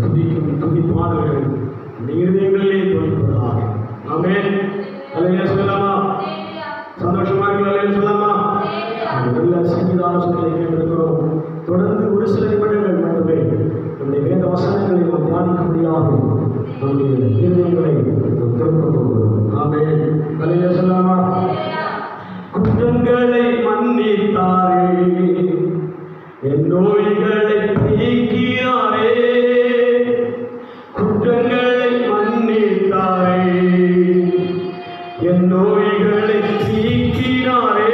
துதிக்கும் துதிப்பாடுகள் இருதயங்களிலே துதிப்பதாக. ஆமென். அல்லேலூயா சொல்லலாமா? சந்தோஷமா இருக்கிறார்கள் சொல்லலாமா? நல்ல சங்கீதான சொல்லை கேட்டிருக்கிறோம். தொடர்ந்து ஒரு சில நிமிடங்கள் மட்டுமே நம்முடைய வேத வசனங்களை நாம் தியானிக்க முடியாது. நம்முடைய இருதயங்களை திறக்க போகிறோம். ஆமென். அல்லேலூயா சொல்லலாமா? குற்றங்களை மன்னித்தாரே, என் நோய்களை நீக்கினாரே. குற்றங்களை மன்னித்தாரே, என் நோய்களை நீக்கினாரே.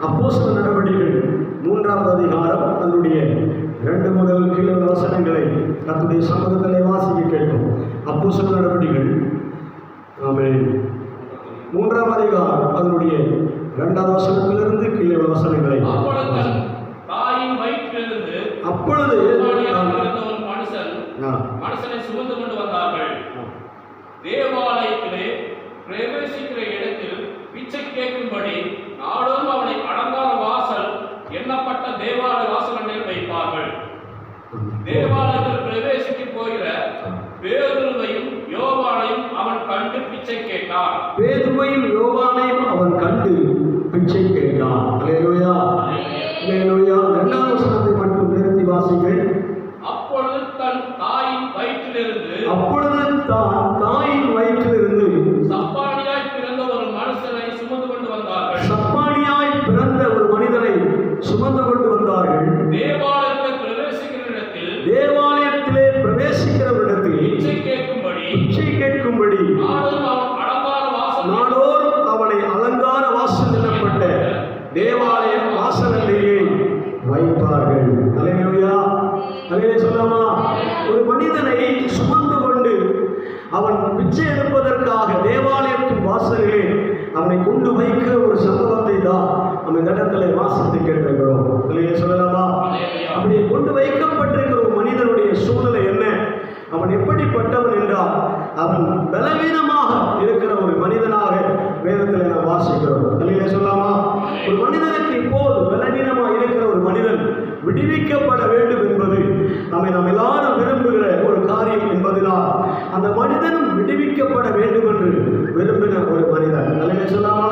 அப்போஸ்தலர் நடவடிக்கைகள் 3ஆம் அதிகாரம் அதனுடைய 2 முதல் கீழே வசனங்களை கர்த்தருடைய சமூகத்திலே வாசிக்க கேட்போம். அப்போஸ்தலர் நடவடிக்கைகள் ஆமென் 3ஆம் அதிகாரம் அதனுடைய 2ஆம் வசனத்திலிருந்து கீழே வசனங்களை தாயின் வயிற்றிலிருந்து அப்பொழுது மனுஷனை சுமந்து கொண்டு வந்தார்கள். தேவாலயத்திலே பிரவேசிக்கிற இடத்தில் பிச்சை கேட்கும்படி நாடோறும் அவனை அடங்காத வாசல் எண்ணப்பட்ட தேவாலய வாசல் வைப்பார்கள். தேவாலயத்தில் பிரவேசிக்க போகிற பேதுருவையும் யோவானையும் அவன் கண்டு பிச்சை கேட்டான். பேதுருவையும் யோவானையும் அவன் கண்டு பிச்சை கேட்டான். அல்லேலூயா அல்லேலூயா. 2ஆம் வசனத்தை மட்டும் நிறுத்தி வாசிங்கள். அப்பொழுது தன் தாயின் அப்பொழுது தான் தாயின் வயிற்றிலிருந்து சப்பானியாய் பிறந்த ஒரு மனுஷனை சுமந்து கொண்டு வந்தார்கள். சப்பானியாய் பிறந்த ஒரு மனிதனை சுமந்து கொண்டு வந்தார்கள். தேவாலயத்திலே பிரவேசிக்கிறவரிடத்தில் பிச்சை கேட்கும்படி நாடோறும் அவனை அலங்கார வாசல் எனப்பட்ட தேவாலய வாசலிலேயே வைப்பார்கள். அல்லேலூயா, அல்லேலூயா சொல்லாமா? ஒரு மனிதனை சுமந்து கொண்டு அவன் பிச்சை எடுப்பதற்காக தேவாலயத்தின் வாசலிலே அவனை கொண்டு வைக்கிற ஒரு சம்பவத்தை தான் நம்ம இந்த இடத்துல வாசித்து கேட்டிருக்கிறோம். அல்லேலூயா சொல்லலாமா? அப்படி கொண்டு வைக்கப்பட்டிருக்கிற ஒரு மனிதனுடைய சூழ்நிலை என்ன? அவன் எப்படிப்பட்டவன் என்றால் அவன் பலவீனமாக இருக்கிற ஒரு மனிதனாக வேதத்தில் நாம் வாசிக்கிறோம். அல்லேலூயா சொல்லாமா? ஒரு மனிதனுக்கு இப்போது பலவீனமாக இருக்கிற ஒரு மனிதன் விடுவிக்கப்பட வேண்டும் என்பது நாம் எல்லாரும் விரும்புகிற ஒரு காரியம் என்பதனால் அந்த மனிதனும் விடுவிக்கப்பட வேண்டும் என்று விரும்பின ஒரு மனிதன். அல்லேலூயா சொல்லாமா?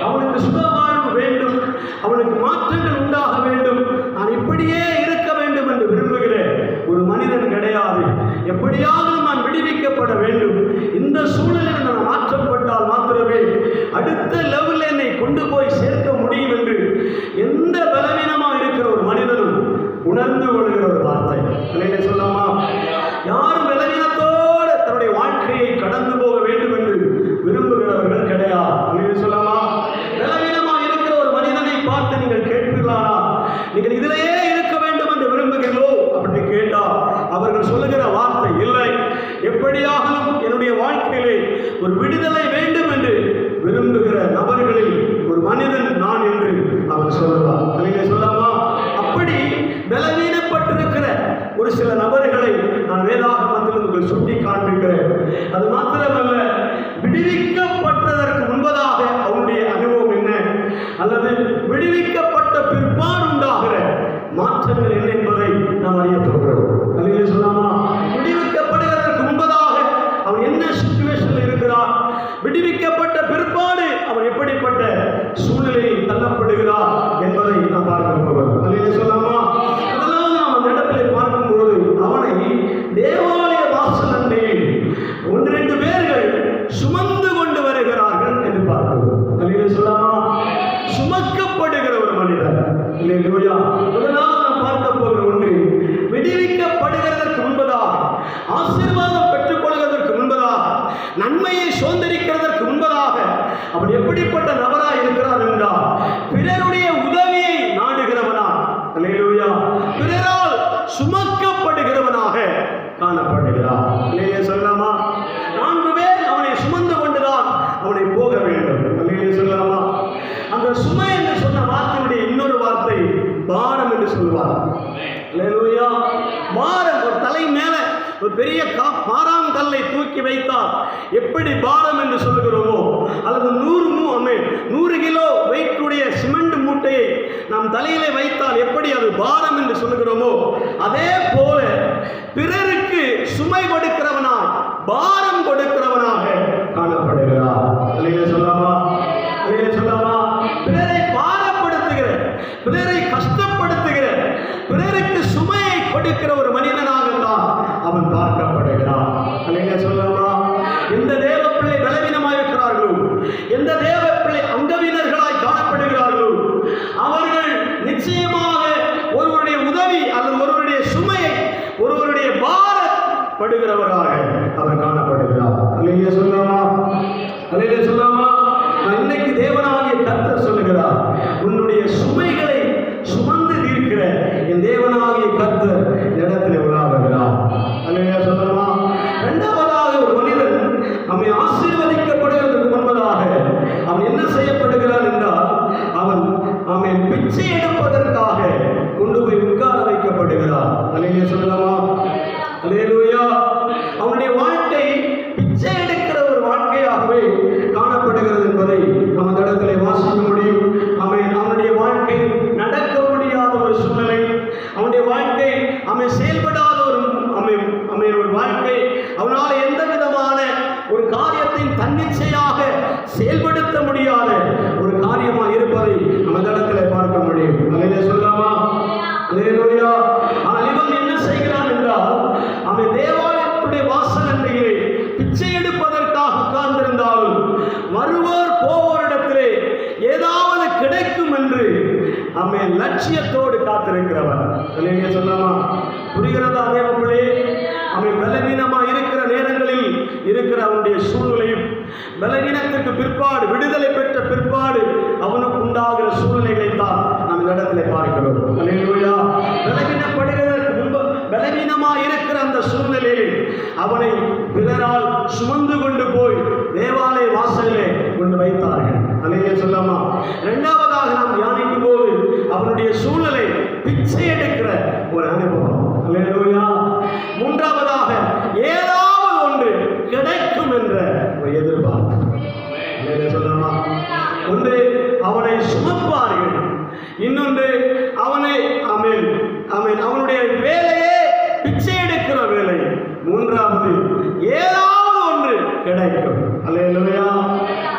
அவனுக்கு சுகவாழ்வு வேண்டும், அவனுக்கு மாற்றங்கள் உண்டாக வேண்டும், நான் இப்படியே இருக்க வேண்டும் என்று விரும்புகிற ஒரு மனிதன் கிடையாது. எப்படியாவது நான் விடுவிக்கப்பட வேண்டும், இந்த சூழலில் நான் மாற்றப்பட்டால் மாத்திரமே அடுத்த லெவலில் என்னை கொண்டு போய் சேர்க்க முடியும் என்று எந்த பலவீனமாக இருக்கிற ஒரு மனிதனும் உணர்ந்து கொள்கிற ஒரு வார்த்தை. அல்லேலூயா சொல்லாமா? யாரும் பலவீனத்தோடு தன்னுடைய வாழ்க்கையை கடந்து போக வேண்டும் என்று விரும்புகிறவர்கள் கிடையாது. அல்லேலூயா சொல்லாமா? பலவீனமாக இருக்கிற ஒரு மனிதனை பார்த்து நீங்கள் கேட்பீர்களானா, நீங்கள் இதிலேயே இருக்க வேண்டும் என்று விரும்புகிறீர்களோ அப்படி கேட்டால் அவர்கள் சொல்லுகிற வார்த்தை இல்லை, எப்படியாகலும் என்னுடைய வாழ்க்கையிலே ஒரு விடுதலை வேண்டும் என்று விரும்புகிற நபர்களில் ஒரு மனிதன் நான் என்று அவன் சொல்லுவார். அல்லேலூயா சொல்லாமா? அப்படி பலவீனப்பட்டிருக்கிற ஒரு சில நபர்களை நான் வேதாகமத்தில் உங்களுக்கு சுட்டி காண்பிக்கிறேன். அது மாத்திரமல்ல, விடுவிக்கப்பட்டதற்கு முன்பதாக அவனுடைய அனுபவம் என்ன, அல்லது விடுவிக்கப்பட்ட பிற்பாடு உண்டாகிற மாற்றங்கள் என்ன என்பதை நாம் அறிய போகிறோம். அல்லேலூயா சொல்லாமா? விடுவிக்கப்படுவதற்கு முன்பதாக அவன் என்ன சிச்சுவேஷனில் இருக்கிறான், விடுவிக்கப்பட்ட பிற்பாடு அவன் எப்படிப்பட்ட சூழ்நிலையில் தள்ளப்படுகிறார் என்பதை நாம் பார்க்க போகிறோம். அல்லேலூயா சொல்லாமா? அதெல்லாம் நாம் அந்த இடத்திலே பார்க்கும்போது அவனை தேவாலய வாசல் அண்டையில் 1-2 பேர்கள் சுமந்து கொண்டு வருகிறார்கள் என்று பார்க்கிறோம். அல்லேலூயா சொல்லாமா? சுமக்கப்படுகிற ஒரு மனிதன். அல்லேலூயா. முதலாவது நாம் பார்க்க போகிற ஒன்று, விடுவிக்கப்படுகிறதற்கு முன்பதாக, ஆசீர்வாதம் பெற்றுக் கொள்வதற்கு முன்பதாக, நன்மையை சுதந்திரிக்கிறதற்கு முன்பதாக அவன் எப்படிப்பட்ட நபராக இருக்கிறான் என்றால் பிறருடைய உதவியை நாடுகிறவனாக, அல்லேலூயா, பிறரால் சுமக்கப்படுகிறவனாக காணப்படுகிறான். அல்லேலூயா சொல்லாமா? 4 பேர் அவனை சுமந்து கொண்டுதான் அவனை போக வேண்டும். அல்லேலூயா சொல்லாமா? அந்த சுமை என்று சொன்ன வார்த்தையுடைய இன்னொரு வார்த்தை பாரம் என்று சொல்வார். அல்லேலூயா. பாரம், ஒரு தலை மேல ஒரு பெரிய பாராம் கல்லை தூக்கி வைத்தால் எப்படி பாரம் என்று சொல்லுகிறோமோ, அல்லது 100 கிலோ வெயிட்டுடைய சிமெண்ட் மூட்டையை நாம் தலையிலே வைத்தால் எப்படி அது பாரம் என்று சொல்லுகிறோமோ, அதே போல பிறருக்கு சுமை கொடுக்கிறவனாய், பாரம் கொடுக்கிறவனாக காணப்படுகிறார். அல்லேலூயா சொல்லாமா? அல்லேலூயா சொல்லாமா? பிறரை பாரப்படுத்துகிற, பிறரை கஷ்டப்படுத்துகிற, பிறருக்கு சுமையை கொடுக்கிற ஒரு மனிதனாக தான் அவன் பார்க்கப்படுகிறான். அல்லேலூயா சொல்லாமா? எந்த தேவ பிள்ளை பலவீனமாக இருக்கிறார்களோ, எந்த தேவ பிள்ளை அங்கவீனர்களாய் காணப்படுகிறார்களோ, அவர்கள் நிச்சயமாக ஒருவருடைய உதவி அல்லது ஒருவருடைய சுமையை, ஒருவருடைய பாரப்படுகிறவராக அவர் காணப்படுகிறார். அல்லேலூயா சொல்லாமா? அல்லேலூயா சொல்லாமா? இன்னைக்கு தேவனாகிய கர்த்தர் சொல்லுகிறார், உன்னுடைய சுமைகளை சுமந்து தீர்க்கிற என் தேவனாகிய கர்த்தர் இடத்தில் உலாவுகிறார். அல்லேலூயா சொல்லாமா? இரண்டாவதாக ஒரு மனிதன் அவன் ஆசீர்வதிக்கப்படுவதற்கு முன்பதாக அவன் என்ன செய்யப்படுகிறான் என்றால் அவன் பிச்சை எடுப்பதற்காக கொண்டு போய் உட்கார வைக்கப்படுகிறான். அல்லேலூயா சொல்லாமா? அல்லேலூயா. அவனுடைய வாழ்க்கை பிச்சை எடுக்கிற ஒரு வாழ்க்கையாகவே காணப்படுகிறது என்பதை நம்ம அந்த இடத்துல வாசிக்க முடியும். அவனுடைய வாழ்க்கை நடக்க முடியாத ஒரு சூழ்நிலை, அவனுடைய வாழ்க்கை அவன் செயல்படாத ஒரு வாழ்க்கை, அவனால் எந்த விதமான ஒரு காரியத்தின் தன்னிச்சையாக செயல்படுத்த முடியாத ஒரு காரியமாக இருப்பதை நம்ம அந்த இடத்துல பார்க்க முடியும். அல்லேலூயா சொல்லாமா? அல்லேலூயா. ஆனால் இவன் என்ன செய்கிறான் என்றால் அவன் தேவாலயத்துடைய வாசல் லட்சியத்தோடு காத்திருக்கிறவர். அல்லேலூயா சொல்லாமா? புரிகிறதா தேவர்களே? அவன் பலவீனமா இருக்கிற நேரங்களில் இருக்கிற அவனுடைய சூழ்நிலையும், பலவீனத்திற்கு பிற்பாடு விடுதலை பெற்ற பிற்பாடு அவனுக்கு உண்டாகிற சூழ்நிலைகளை தான் நாம் இந்த இடத்துல பார்க்கிறோம். அல்லேலூயா. பலவீனப்படுகிறதற்கு முன்பு பலவீனமா இருக்கிற அந்த சூழ்நிலையில் அவனை பிறரால் சுமந்து கொண்டு போய் தேவாலய வாசலிலே கொண்டு வைத்தார்கள். அல்லேலூயா சொல்லாமா? இரண்டாவதாக நாம் தியானிக்கும் போது அவனுடைய சூழ்நிலை பிச்சை எடுக்கிற ஒரு அனுபவம். அல்லேலூயா. மூன்றாவதாக ஏதாவது ஒன்று கிடைக்கும் என்ற ஒரு எதிர்பார்ப்பு. அல்லேலூயா சொல்லாமா? ஒன்று அவனை சுமப்பார்கள், இன்னொன்று அவனை அவனுடைய வேலையே பிச்சை எடுக்கிற வேலை, மூன்றாவது ஏதாவது ஒன்று கிடைக்கும். அல்லேலூயா.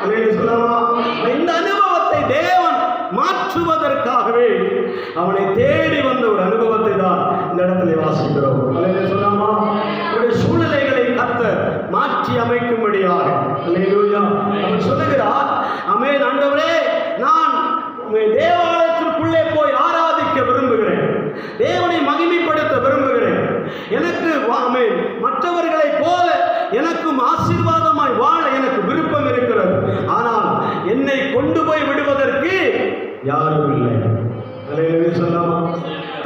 அல்லேலூயா சொல்லாமா? இந்த அனுபவத்தை தேவன் மாற்றுவதற்காகவே அவனை தேடி வந்த ஒரு அனுபவத்தை தான் இந்த இடத்துல வாசிக்கிறோம். அல்லேலூயா சொல்லாமா? அவருடைய சூழ்நிலைகளை கர்த்தர் மாற்றி அமைக்கும்படியாக. அல்லேலூயா. அவன் சொல்லுகிறார், ஆமென் ஆண்டவரே, நான் தேவாலயத்திற்குள்ளே போய் ஆராதிக்க விரும்புகிறேன், தேவனை மகிமைப்படுத்த விரும்புகிறேன். எனக்கு மற்றவர்களைப் போல எனக்கும் ஆசீர்வாதமாய் வாழ எனக்கு விருப்பம் இருக்கிறது. ஆனால் என்னை கொண்டு போய் விடுவதற்கு யாரும் இல்லை. அல்லேலூயா சொல்லாமா?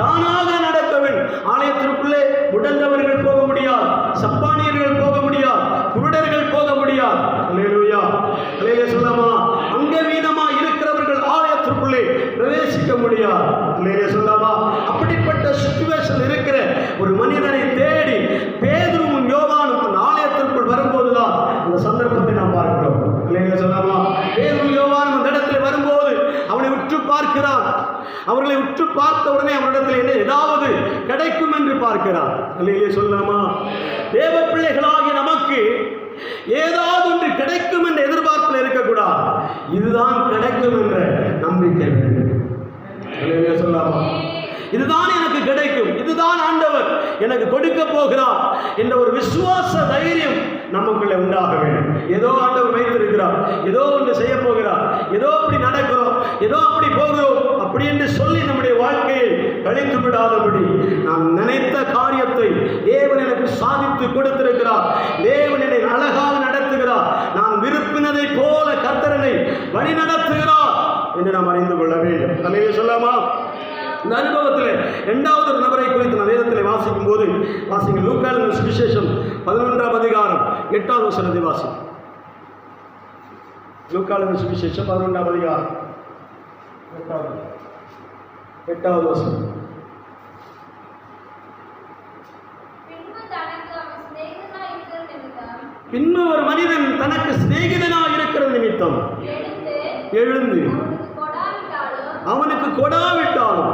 தானாக நடக்கவேன். ஆலயத்திற்குள்ளே முடந்தவர்கள் போக முடியாது, சப்பானியர்கள் போக முடியாது, குருடர்கள் போக முடியாது. அல்லேலூயா. அல்லேலூயா சொல்லாமா? அங்கவீனமா இருக்கிறவர்கள் ஆலயத்திற்குள்ளே பிரவேசிக்க முடியாது. அல்லேலூயா சொல்லாமா? அப்படிப்பட்ட சிச்சுவேஷன் இருக்கிற ஒரு மனிதனை தேடி பேதுருவும் யோவானும் அந்த ஆலயத்திற்குள் வரும்போதுதான் அந்த சந்தர்ப்பத்தை நாம் பார்க்கிறோம். அல்லேலூயா சொல்லாமா? பேதுருவும் யோவானும் அந்த இடத்துல வரும்போது அவனை உற்று பார்க்கிறான். அவர்களை உற்று பார்த்த உடனே அவரிடத்தில் என்ன ஏதாவது கிடைக்கும் என்று பார்க்கிறார். அல்லேலூயா சொல்லாமா? தேவ பிள்ளைகளாகிய நமக்கு ஏதாவது ஒன்று கிடைக்கும் என்ற எதிர்பார்ப்பில் இருக்கக்கூடாது. இதுதான் கிடைக்கும் என்ற நம்பிக்கை வேண்டும். அல்லேலூயா சொல்லாமா? இதுதான் எனக்கு கிடைக்கும், இதுதான் ஆண்டவர் எனக்கு கொடுக்க போகிறார் என்ற ஒரு விசுவாச தைரியம் நமக்குள்ளே உண்டாக வேண்டும். ஏதோ ஆண்டவர் வைத்திருக்கிறார், ஏதோ ஒன்று செய்ய போகிறார், ஏதோ அப்படி நடக்கிறோம், ஏதோ அப்படி போகிறோம் அப்படி என்று சொல்லி நம்முடைய வாழ்க்கையை கழித்து விடாதபடி நாம் நினைத்த காரியத்தை தேவன் எனக்கு சாதித்து கொடுத்திருக்கிறார், தேவன் என்னை அழகாக நடத்துகிறார், நான் விரும்பினதை போல கர்த்தரனை வழி நடத்துகிறார் என்று நாம் அறிந்து கொள்ள வேண்டும். அல்லேலூயா சொல்லாமா? இந்த அனுபவத்தில் இரண்டாவது ஒரு நபரை குறித்து நான் வேதத்தில் வாசிக்கும் போது வாசிங்க. லூக்கா எழுதின சுவிசேஷம் 11ஆம் அதிகாரம் 8வது வசனத்தை வாசி. லூக்கா எழுதின சுவிசேஷம் 11ஆம் அதிகாரம் 8வது வசனம். பின்பு ஒரு மனிதன் தனக்கு சிநேகிதனாக இருக்கிற நிமித்தம் எழுந்து அவனுக்கு கொடாவிட்டாலும்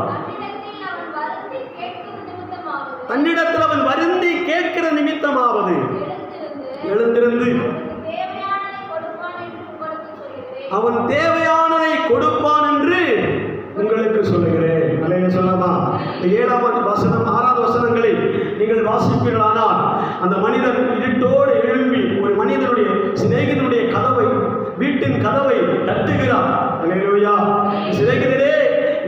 தன்னிடத்தில் அவன் வருந்தி கேட்கிற நிமித்தமாவது எழுந்திருந்து அவன் தேவையானதை கொடுப்பான் என்று உங்களுக்கு சொல்லுகிறேன். அல்லேலூயா சொல்லாமா? 7வது வசனம் 6வது வசனங்களை நீங்கள் வாசிப்பீர்களானால் அந்த மனிதன் இருட்டோடு எழும்பி ஒரு மனிதனுடைய சிநேகிதனுடைய கதவை, வீட்டின் கதவை தட்டுகிறார். அல்லேலூயா. சிநேகிதரே,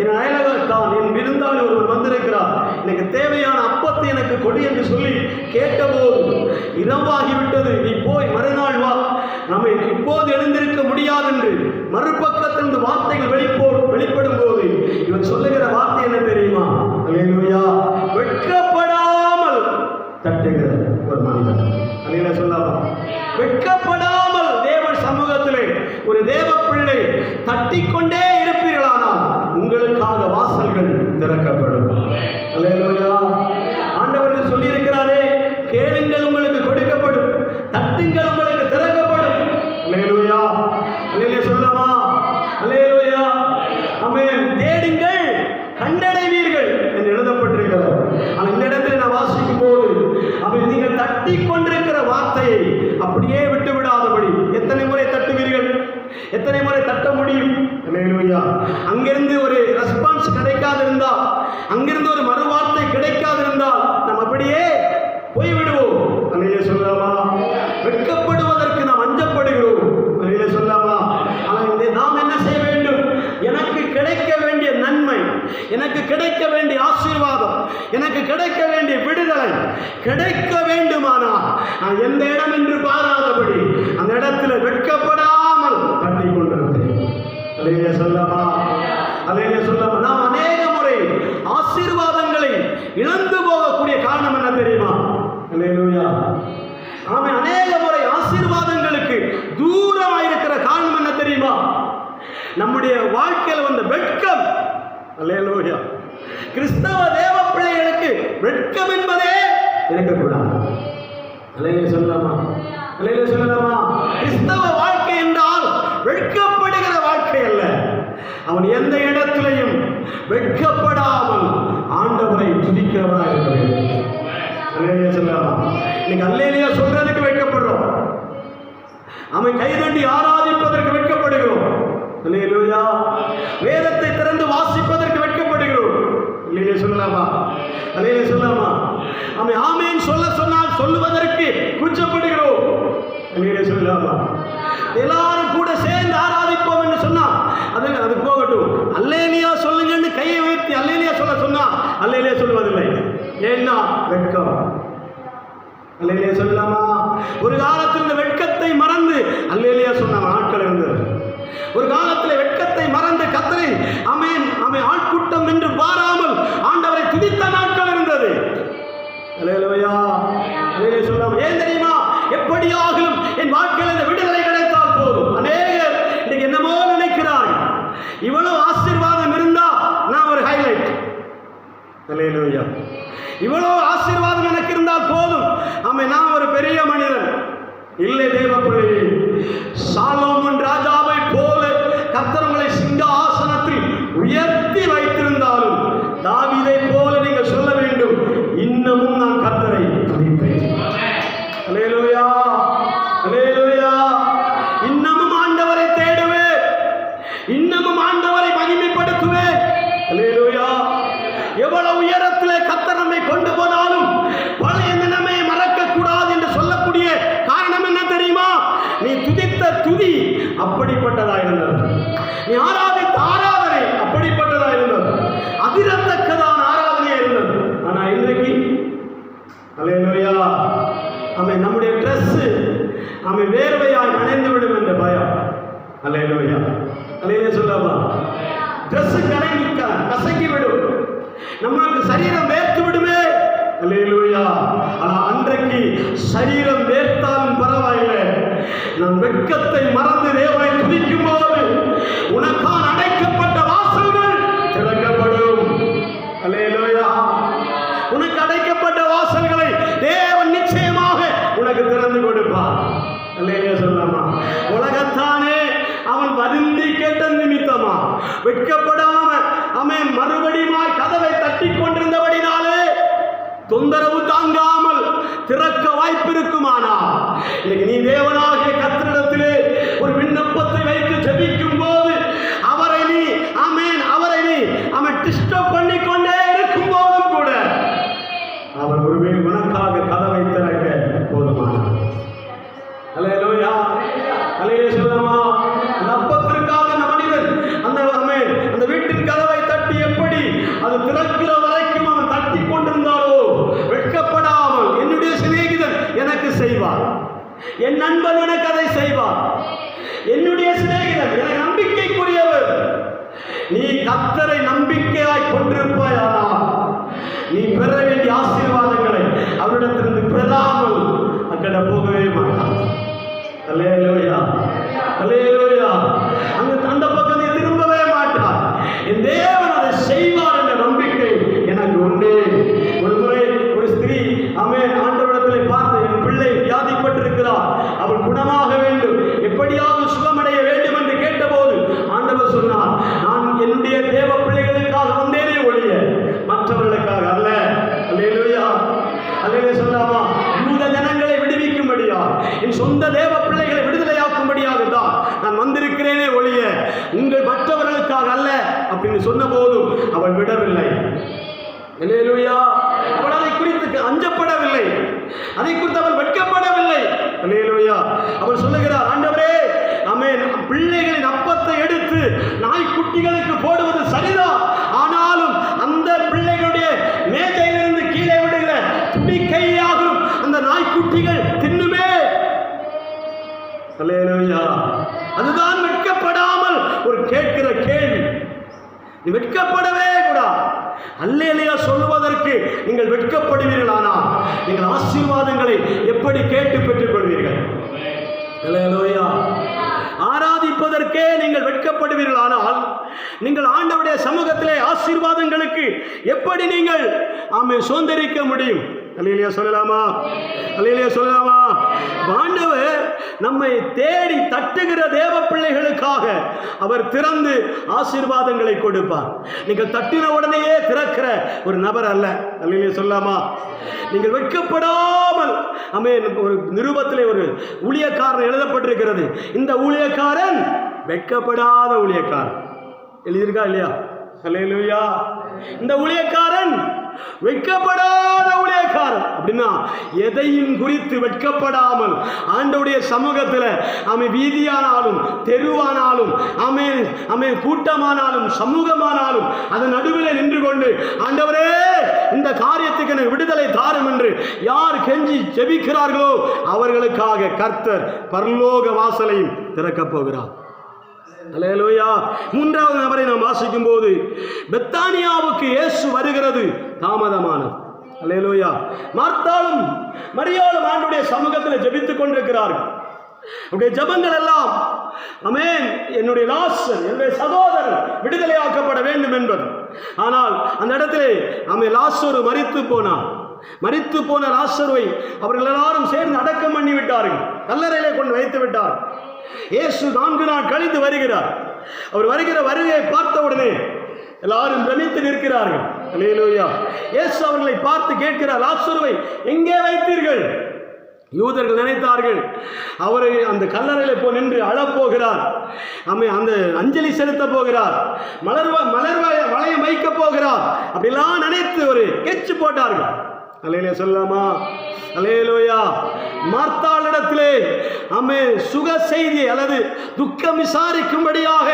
என் அயலகத்தான் என் விருந்தாளி ஒருவர் வந்திருக்கிறார், எனக்கு தேவையான அப்பத்தை எனக்கு கொடு என்று சொல்லி கேட்டபோது இரவாகிவிட்டது, நீ போய் மறுநாள் வா, நம்ம இப்போது எழுந்திருக்க முடியாது என்று மறுபக்கத்திலிருந்து வார்த்தைகள் வெளிப்படும் போது இவன் சொல்லுகிற வார்த்தை என்ன தெரியுமா? அல்லேலூயா. வெட்கப்படாமல் தட்டுகிற ஒரு மனிதன். அல்லேலூயா சொல்லாமா? வெட்கப்படாமல் தேவ சமூகத்திலே ஒரு தேவ பிள்ளை தட்டிக்கொண்டே இருப்பீர்களானால் உங்களுக்காக வாசல்கள் திறக்கப்படும். அல்லேலூயா. ஆண்டவர் சொல்லி இருக்கிறாரே, கேளுங்கள் உங்களுக்கு கொடுக்கப்படும், தட்டுங்கள் உங்களுக்கு திறக்கப்படும். அல்லேலூயா. அல்லேலூயா சொல்லாமா? அல்லேலூயா. ஆமென். தேடுங்கள் கண்டடைவீர்கள் என்று எழுதப்பட்டிருக்கிறது. ஆனால் இந்த இடத்துல நான் வாசிக்கும் போது அவன் நீங்கள் தட்டி கொண்டிருக்கிற வார்த்தையை அப்படியே விட்டு விடாதபடி எத்தனை முறை தட்டுவீர்கள்? எத்தனை முறை தட்ட முடியும்? அல்லேலூயா. அங்கிருந்து ஒரு ரெஸ்பான்ஸ் கிடைக்காதிருந்தால், அங்கிருந்து ஒரு மறுவார்த்தை கிடைக்காதிருந்தால் நாம் அப்படியே போய்விடுவோம். அல்லேலூயா சொல்லாமா? வெட்கப்படுவதற்கு நாம் அஞ்சப்படுகிறோம். அல்லேலூயா சொல்லாமா? ஆனால் நாம் என்ன செய்ய வேண்டும்? எனக்கு கிடைக்க வேண்டிய நன்மை, கிடைக்க வேண்டிய ஆசீர்வாதம், எனக்கு கிடைக்க வேண்டிய விடுதலை கிடைக்க வேண்டுமானால் நான் எந்த இடம் என்று பாராதபடி அந்த இடத்துல வெட்கப்படாமல் தட்டி கொண்டிருந்தேன். அல்லேலூயா சொல்லமா, அல்லேலூயா சொல்லமா. நாம் அநேக முறை ஆசீர்வாதங்களை இழந்து போகக்கூடிய காரணம் என்ன தெரியுமா? அல்லேலூயா. நாம அநேக முறை ஆசீர்வாதங்களுக்கு தூரமாயிருக்கிற காரணம் என்ன தெரியுமா? நம்முடைய வாழ்க்கையில் வந்த வெட்கம். அல்லேலூயா. கிறிஸ்தவ தேவ பிள்ளைகளுக்கு வெட்கம் என்பதே இருக்கக்கூடாது. அல்லேலூயா சொல்லலாமா, அல்லேலூயா சொல்லலாமா. கிறிஸ்தவ வாழ்க்கை என்றால் வெட்கப்படுகிற வாழ்க்கை அல்ல. அவன் எந்த இடத்திலையும் வெட்கப்படாமல் ஆண்டவரை துதிக்கிறவராக இருக்க வேண்டும். அல்லேலூயா சொல்லலாமா. இன்னைக்கு அல்லேலூயா சொல்றதுக்கு வெட்கப்படுறோம், அவன் கைதட்டி ஆராதிப்பதற்கு வெட்கப்படுகிறோம். அல்லேலூயா. வேதத்தை திறந்து வாசிப்பதற்கு வெட்கப்படுகிறோம். அல்லேலூயா சொல்லலாமா, அல்லேலூயா சொல்லலாமா. அவன் ஆமென் சொல்ல சொன்னால் சொல்லுவதற்கு கூச்சப்படுகிறோம். அல்லேலூயா சொல்லலாமா. எல்லாரும் கூட சேர்ந்து ஆராதிப்போம் என்று சொன்னா அது போகட்டும், அல்லேலூயா சொல்லுங்கன்னு கையை உயர்த்தி அல்லேலூயா சொல்ல சொன்னா அல்லேலூயா சொல்லுவதில்லை. ஏன்னா வெட்கம். அல்லேலூயா சொல்லலாமா. ஒரு காலத்தில் இந்த வெட்கத்தை மறந்து அல்லேலூயா சொன்ன நாட்கள் இருந்தது. ஒரு காலத்தில் வெட்கத்தை மறந்து கர்த்தரை ஆமென் ஆமென் ஆட்கூட்டம் என்று பாராமல் ஆண்டவரை துதித்த நாட்கள் இருந்தது. அல்லேலூயா, அல்லேலூயா சொல்லலாமா. ஏன் தெரியுமா? எப்படியாகிலும் என் வாழ்க்கையில் இந்த விடுதலை கிடைத்தால் போதும். அநேகர் இன்னைக்கு என்னமோ நினைக்கிறார்கள், இவ்வளவு ஆசீர்வாதம் இருந்தா நான் ஒரு ஹைலைட். அல்லேலூயா. இவ்வளவு ஆசீர்வாதம் எனக்கு இருந்தால் போதும், ஆமென், நான் ஒரு பெரிய மனிதன். இல்லை தேவ பிள்ளையே, சாலோமோன் ராஜாவை போல கர்த்தர் உங்களை சிங்காசனத்தில் உயர்த்தி வைத்திருந்தாலும் தாவீதை போல நீங்கள் சொல்ல வேண்டும், இன்னமும் நான் கர்த்தரை துதிப்பேன். அல்லேலூயா, அல்லேலூயா. இன்னமும் ஆண்டவரை தேடுவேன், இன்னமும் ஆண்டவரை மகிமைப்படுத்துவேன். அல்லேலூயா. எவ்வளவு உயரத்திலே கர்த்தர் நம்மை கொண்டு போனாலும் பழைய நிலைமையை மறக்க கூடாது என்று சொல்லக்கூடிய காரணம் என்ன தெரியுமா? நீ துதித்த துதி அப்படிப்பட்டதா இருந்தது, நீ ஆராதித்த ஆராதனை அப்படிப்பட்டதா இருந்தது, அதிரத்தக்கதான ஆராதனையா இருந்தது. ஆனா இன்றைக்கு அல்லேலூயா, அவன் நம்முடைய ட்ரெஸ் அவன் வேர்வையாய் நனைந்து விடும் என்ற பயம். அல்லேலூயா, அல்லேலூயா சொல்லவா. ட்ரெஸ் கசங்கி விடும், நம்மளுக்கு சரீரம் வேர்த்து விடுமே. அல்லேலூயா. ஆனா அன்றைக்கு சரீரம் வேர்த்தாலும் பரவாயில்லை, நான் வெட்கத்தை மறந்து தேவனை துதிக்கும் போது உனக்கான அடைக்கப்பட்ட வாசல்கள் திறக்கப்படும். அல்லேலூயா. உனக்கு அடைக்கப்பட்ட வாசல்களை தேவன் நிச்சயமாக உனக்கு திறந்து கொடுப்பார். அல்லேலூயா சொல்லலாமா. உலகத்தானே அவன் வருந்தி கேட்ட நிமித்தமா வெட்கப்படாம அவன் மறுபடியும் கதவை தட்டி கொண்டிருந்தபடினாலே தொந்தரவு தாங்காமல் திறக்க வாய்ப்பு இருக்குமானா, இன்னைக்கு நீ தேவனாகிய கர்த்தரிடத்திலே ஒரு விண்ணப்பத்தை வைத்து ஜெபிக்கும் போது அவரை நீ அவன் டிஸ்டர்ப் பண்ணி கொண்டே இருக்கும் போதும் கூட அவர் ஒருவேளை உனக்காக கதவை திறக்க போதுமானார். அல்லேலூயா, அல்லேலூயா சொல்லலாமா. அந்த அப்பத்திற்காக அந்த மனிதன் அந்த வீட்டின் கதவை தட்டி எப்படி அது திறக்கிற வரைக்கும் அவன் தட்டி கொண்டிருந்தாலோ வெட்கப்படாமல், என்னுடைய சிநேகிதன் எனக்கு செய்வார், என் நண்பன் எனக்கு அதை செய்வார், என்னுடைய சிநேகிதன் எனக்கு நம்பிக்கைக்குரியவர். நீ கர்த்தரை நம்பிக்கையாய் கொண்டிருப்பாயானால் நீ பெற வேண்டிய ஆசீர்வாதங்களை அவரிடத்திலிருந்து பெறாமல் அக்கட போகவே மாட்டான். அல்லேலூயா, அல்லேலூயா. அந்த பக்கம் நீ திரும்பவே மாட்டார். என் தேவன் அதை செய்வார் என்ற நம்பிக்கை எனக்கு உண்டு. ஒரு முறை ஒரு ஸ்திரீ ஆண்டவரிடத்தில் பார்த்து, என் பிள்ளை வியாதிப்பட்டிருக்கிறார், அவள் குணமாக வேண்டும், எப்படியாவது சுகமடைய வேண்டும் என்று கேட்டபோது ஆண்டவர் சொன்னார், நான் என்னுடைய தேவ பிள்ளைகளுக்காக வந்தேனே ஒழிய மற்றவர்களுக்காக அல்ல. அல்லேலூயா, அல்லேலூயா சொல்லாமா. யூத ஜனங்களை விடுவிக்கும்படியா, என் சொந்த தேவ பிள்ளைகளை விடுதலையாக்கும்படியாக தான் நான் வந்திருக்கிறேனே ஒழிய உங்கள் மற்றவர்களுக்காக அல்ல அப்படின்னு சொன்ன போதும் அவள் விடவில்லை. அல்லேலூயா. அவள் அதை குறித்து அஞ்சப்படவில்லை, அதை குறித்து அவள் வெட்கப்படவில்லை. அல்லேலூயா. அவள் சொல்லுகிறார், ஆண்டவரே, ஆமென், பிள்ளைகளின் அப்பத்தை எடுத்து நாய்க்குட்டிகளுக்கு போடுவது சரிதான், ஆனாலும் அந்த அல்லேலூயா. அதுதான் வெட்கப்படாமல் ஒரு கேட்கிற கேள்வி. நீ வெட்கப்படவே கூடாது. அல்லேலூயா சொல்வதற்கு நீங்கள் வெட்கப்படுவீர்களானால் நீங்கள் ஆசீர்வாதங்களை எப்படி கேட்டு பெற்றுக் கொள்வீர்கள்? அல்லேலூயா. ஆராதிப்பதற்கே நீங்கள் வெட்கப்படுவீர்களானால் நீங்கள் ஆண்டவருடைய சமூகத்திலே ஆசீர்வாதங்களுக்கு எப்படி நீங்கள் சுதந்திரிக்க முடியும்? அல்லேலூயா சொல்லலாமா? அல்லேலூயா சொல்லலாமா? ஆண்டவர் நம்மை தேடி தட்டுகிற தேவ பிள்ளைகளுக்காக அவர் திறந்து ஆசீர்வாதங்களை கொடுப்பார். நீங்கள் தட்டின உடனேயே திறக்கிற ஒரு நபர் அல்ல. அல்லேலூயா சொல்லலாமா? நீங்கள் வெட்கப்படாமல் ஒரு நிருபத்திலே ஒரு ஊழியக்காரன் எழுதப்பட்டிருக்கிறது. இந்த ஊழியக்காரன் வெட்கப்படாத ஊழியக்காரன் எழுதியிருக்கா இல்லையா? அல்லேலூயா. இந்த ஊழியக்காரன் வெட்கப்படாத ஊழியக்காரன் அப்படின்னா எதையும் குறித்து வெட்கப்படாமல் ஆண்டவருடைய சமூகத்தில் வீதியானாலும் தெருவானாலும் கூட்டமானாலும் சமூகமானாலும் அதன் நடுவில் நின்று கொண்டு ஆண்டவரே இந்த காரியத்துக்கு எனக்கு விடுதலை தாரும் என்று யார் கெஞ்சி ஜெபிக்கிறார்களோ அவர்களுக்காக கர்த்தர் பரலோக வாசலையும் திறக்கப் போகிறார். அல்லேலூயா. மூன்றாவது நபரை நாம் வாசிக்கும் போது பெத்தானியாவுக்கு இயேசு வருகிறது தாமதமானது. அல்லேலூயா. மார்த்தாளும் மரியாளும் ஆண்டவருடைய சமூகத்தில் ஜெபித்துக் கொண்டிருக்கிறார்கள். அவருடைய ஜெபங்கள் எல்லாம் ஆமென், என்னுடைய லாசர் என்னுடைய சகோதரன் விடுதலையாக்கப்பட வேண்டும் என்பது. ஆனால் அந்த இடத்திலே லாசரு மரித்து போன லாசருவை அவர்கள் எல்லாரும் சேர்ந்து அடக்கம் பண்ணி விட்டார்கள். கல்லறையிலே கொண்டு வைத்து விட்டார். இயேசு 4 நாள் கழித்து வருகிறார். அவர் வருகிற வருகையை பார்த்தவுடனே எல்லாரும் பிரமித்து நிற்கிறார்கள். அல்லேலூயா. இயேசு அவர்களை பார்த்து கேட்கிறார், லாசருவை எங்கே வைத்தீர்கள்? யூதர்கள் நினைத்தார்கள் அவரை அந்த கல்லறையில போய் நின்று அழப்போகிறார், அந்த அஞ்சலி செலுத்த போகிறார், வளையம் வைக்க போகிறார், அப்படிலாம் நினைத்து ஒரு கெச்சு போட்டார்கள். அல்லேலூயா சொல்லலாமா? அல்லேலூயா. மார்த்தாளிடத்திலே சுக செய்தி அல்லது துக்கம் விசாரிக்கும்படியாக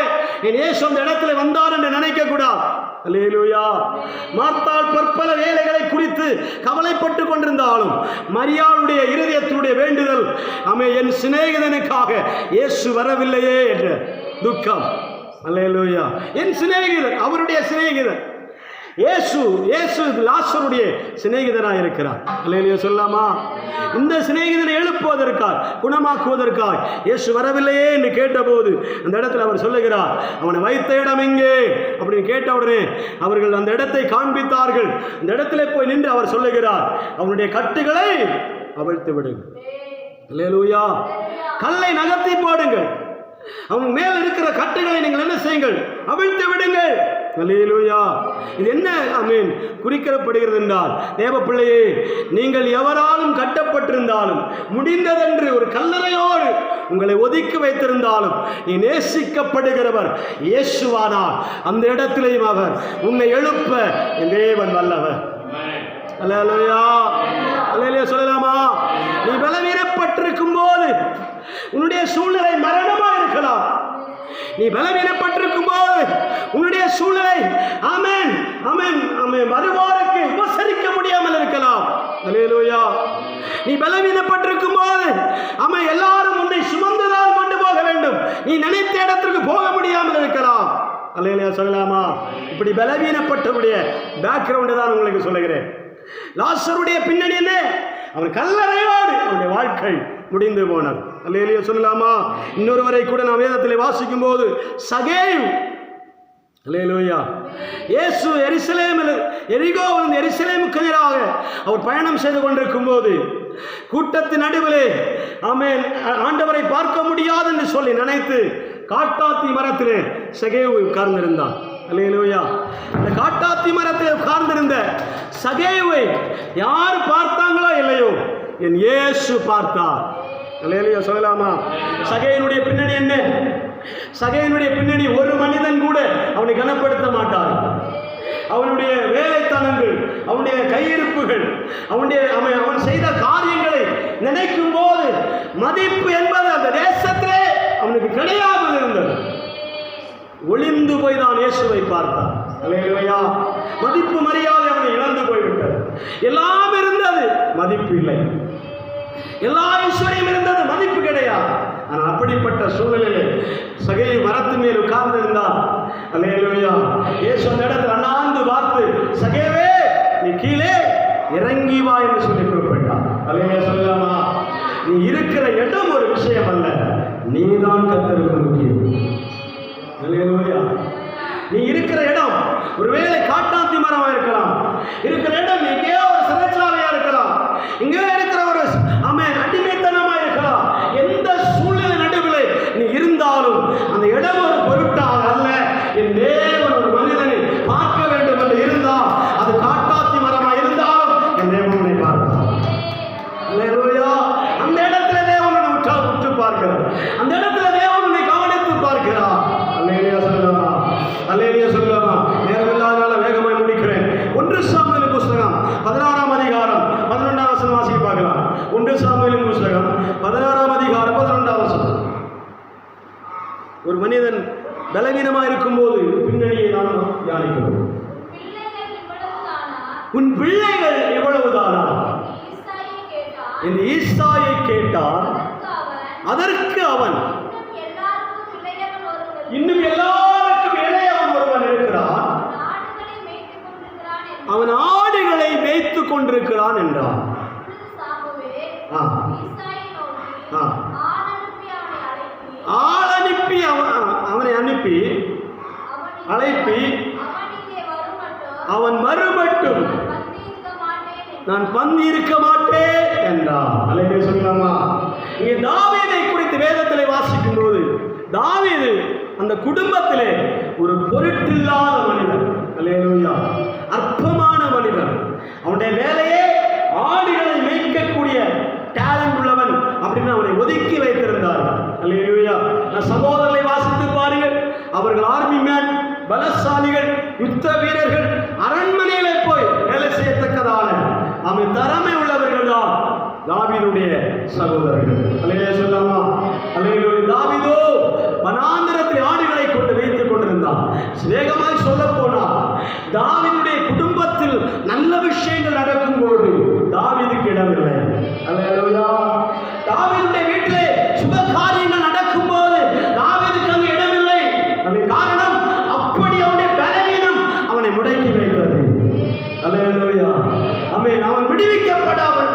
இயேசு அந்த இடத்துல வந்தார் என்று நினைக்க கூடாது. அல்லேலூயா. மார்த்தாள் பற்பல வேலைகளை குறித்து கவலைப்பட்டு கொண்டிருந்தாலும் மரியாளுடைய இருதயத்தினுடைய வேண்டுதல் என் சிநேகிதனுக்காக இயேசு வரவில்லையே என்ற துக்கம். அல்லேலூயா. என் சிநேகிதன், அவருடைய சிநேகிதன் இயேசு லாசருடைய சிநேகிதனாக இருக்கிறார். அல்லேலூயா சொல்லலாமா? இந்த சிநேகிதனை எழுப்புவதற்காக குணமாக்குவதற்காக இயேசு வரவில்லையே என்று கேட்டபோது அந்த இடத்துல அவர் சொல்லுகிறார், அவனை வைத்த இடம் எங்கே அப்படின்னு கேட்டவுடனே அவர்கள் அந்த இடத்தை காண்பித்தார்கள். அந்த இடத்துல போய் நின்று அவர் சொல்லுகிறார், அவனுடைய கட்டுகளை அவிழ்த்து விடுங்கள். அல்லேலூயா. கல்லை நகர்த்தி போடுங்கள். அவன் மேல் இருக்கிற கட்டுகளை நீங்கள் என்ன செய்யுங்கள்? அவிழ்த்து விடுங்கள். அல்லேலூயா. இது என்ன குறிக்கப்படுகிறது என்றால், தேவ பிள்ளையே, நீங்கள் எவராலும் கட்டப்பட்டிருந்தாலும் முடிந்ததென்று ஒரு கல்லறையோடு உங்களை ஒதுக்கி வைத்திருந்தாலும் நீ நேசிக்கப்படுகிறவர் இயேசுவானார் அந்த இடத்திலேயும் அவர் உன்னை எழுப்ப என் தேவன் வல்லவர். அல்லேலூயா. அல்லேலூயா சொல்லலாமா? நீ பலவீனப்பட்டிருக்கும் போது உன்னுடைய சூழ்நிலை மரணமா இருக்கலாம். நீ பலவீனப்பட்டிருக்கும் போது உன்னுடைய சூழ்நிலை வருவாருக்கு உபசரிக்க முடியாமல் இருக்கலாம். அல்லேலூயா. நீ பலவீனப்பட்டிருக்கும் போது எல்லாரும் உன்னை சுமந்துதான் கொண்டு போக வேண்டும். நீ நினைத்த இடத்திற்கு போக முடியாமல் இருக்கலாம். அல்லேலூயா சொல்லலாமா? இப்படி பலவீனப்பட்டவுடைய பேக்ரவுண்டை தான் உங்களுக்கு சொல்லுகிறேன். லாசருடைய பின்னணி என்ன? அவன் கல்லறையோடு அவனுடைய வாழ்க்கை முடிந்து போனார். அல்லேலூயா சொல்லலாமா? இன்னொருவரை கூட நாம் வேதத்தில் வாசிக்கும் போது சகேயு. அல்லேலூயா. இயேசு எரிகோவிலிருந்து எருசலேமுக்கு நேராக அவர் பயணம் செய்து கொண்டிருக்கும் போது கூட்டத்தின் நடுவிலே ஆண்டவரை பார்க்க முடியாது என்று சொல்லி நினைத்து காட்டாத்தி மரத்திலே சகேயு உட்கார்ந்திருந்தான். அல்லேலூயா. அந்த காட்டாத்தி மரத்தில் உட்கார்ந்திருந்த சகேயுவை யார் பார்த்தாங்களோ இல்லையோ என் இயேசு பார்த்தார். அல்லேலூயா சொல்லலாமா? சகேயினுடைய பின்னணி என்ன? சகேயினுடைய பின்னணி ஒரு மனிதன் கூட அவனை கனப்படுத்த மாட்டார். அவனுடைய வேலைத்தனங்கள், அவனுடைய கையிருப்புகள், அவன் செய்த காரியங்களை நினைக்கும் போது மதிப்பு என்பது அந்த தேசத்திலே அவனுக்கு கிடையாது இருந்தது. ஒளிந்து போய் தான் இயேசுவை பார்த்தான். அல்லேலூயா. மதிப்பு மரியாதை அவனை இழந்து போய்விட்டது. எல்லாம் இருந்தது, மதிப்பு இல்லை. எல்லா ஐஸ்வர்யம் இருந்தது, மதிப்பு கிடையாது. ஆனால் அப்படிப்பட்ட சூழ்நிலையிலே சகை மரத்து மேல் உட்கார்ந்திருந்தார். அல்லேலூயா. இயேசு அந்த இடத்துல அண்ணாந்து பார்த்து, சகேவே நீ கீழே இறங்கி வா என்று சொல்லி குறிப்பிட்டார். அல்லேலூயா சொல்லலாமா? நீ இருக்கிற இடம் ஒரு விஷயம் அல்ல, நீதான் கர்த்தருக்கு முக்கியம். அல்லேலூயா. நீ இருக்கிற இடம் ஒருவேளை காட்டாத்தி மரமா இருக்கலாம், இருக்கிற இடம் எங்கேயோ ஒரு சிறைச்சாலையா இருக்கலாம், இங்கே இருக்கிற ஒரு அடிமைத்தனமா இருக்கலாம். எந்த சூழ்நிலை நடுவில் நீ இருந்தாலும் அந்த இடம் ஒரு பொருட்டாக அல்ல. என் தேவன் ஒரு மனிதனை பார்க்க வேண்டும் என்று இருந்தால், அது காட்டாத்தி மரமா இருந்தாலும் என் தேவனை பார்க்கிறார். அல்லேலூயா. அந்த இடத்துல தேவனை உற்று பார்க்கிறார், அந்த இடத்துல தேவனை கவனித்து பார்க்கிறார். அல்லேலூயா சொல்லலாமா? அல்லேலூயா சொல்லலாமா? நேரமில்லாதனால வேகமாய் முடிக்கிறேன். 1 சாமுவேல் புஸ்தகம் 16ஆம் அதிகாரம் 11ஆம் வசனம் வாசிக்க பார்க்கலாம். 1 சாமுவேல் புஸ்தகம் 16ஆம் அதிகாரம் 11ஆம் வசனம். ஒரு மனிதன் பலவீனமாக இருக்கும்போது பின்னணியை நாம் தியானிக்கிறோம். உன் பிள்ளைகள் எவ்வளவுதானா என்று ஈசாயை கேட்டார். அதற்கு அவன், இன்னும் எல்லாருக்கும் இளையவன் ஒருவன் இருக்கிறான், அவன் ஆடுகளை மேய்த்துக் கொண்டிருக்கிறான் என்றான். ஆள் அனுப்பி அவனை அழைப்பி அவன் மறுபட்டும் நான் பந்தி இருக்க மாட்டேன் என்றான். அல்லேலூயா சொல்லலாமா? இங்கே தாவீதை குறித்து வேதத்திலே வாசிக்கும் போது, தாவீது அந்த குடும்பத்திலே ஒரு பொருட்டில்லாத மனிதன். அல்லேலூயா. அற்பமான மனிதன். அவனுடைய வேலையே ஆடுகளை மேய்க்கக்கூடிய டேலண்ட் உள்ளவன் அப்படின்னு அவனை ஒதுக்கி வைத்திருந்தார். அல்லேலூயா. சகோதரர்களை வாசித்து பாருங்கள். அவர்கள் ஆர்மி மேன், பலசாலிகள், யுத்த வீரர்கள், அரண்மனையிலே போய் வேலை செய்யத்தக்கதான அவன் திறமை உள்ளவர்கள் தான் தாவீதுடைய சகோதரர்கள். அல்லேலூயா சொல்லலாமா? அல்லேலூயா. தாவீதோ வனாந்திரத்தில் ஆடுகளை கொண்டு வைத்துக் கொண்டிருந்தான். வேகமாய் சொல்ல போனால், தாவீதுடைய குடும்பத்தில் நல்ல விஷயங்கள் நடக்கும்போது தாவீதுக்கு இடமில்லை. அல்லேலூயா. தாவீதுடைய வீட்டிலே சுப காரியங்கள் நடக்கும்போது தாவீதுக்கு அங்கு இடமில்லை. அதன் காரணம், அப்படி அவனுடைய பலவீனம் அவனை முடக்கி வைத்தது. அல்லேலூயா. அவன் விடுவிக்கப்படாமல்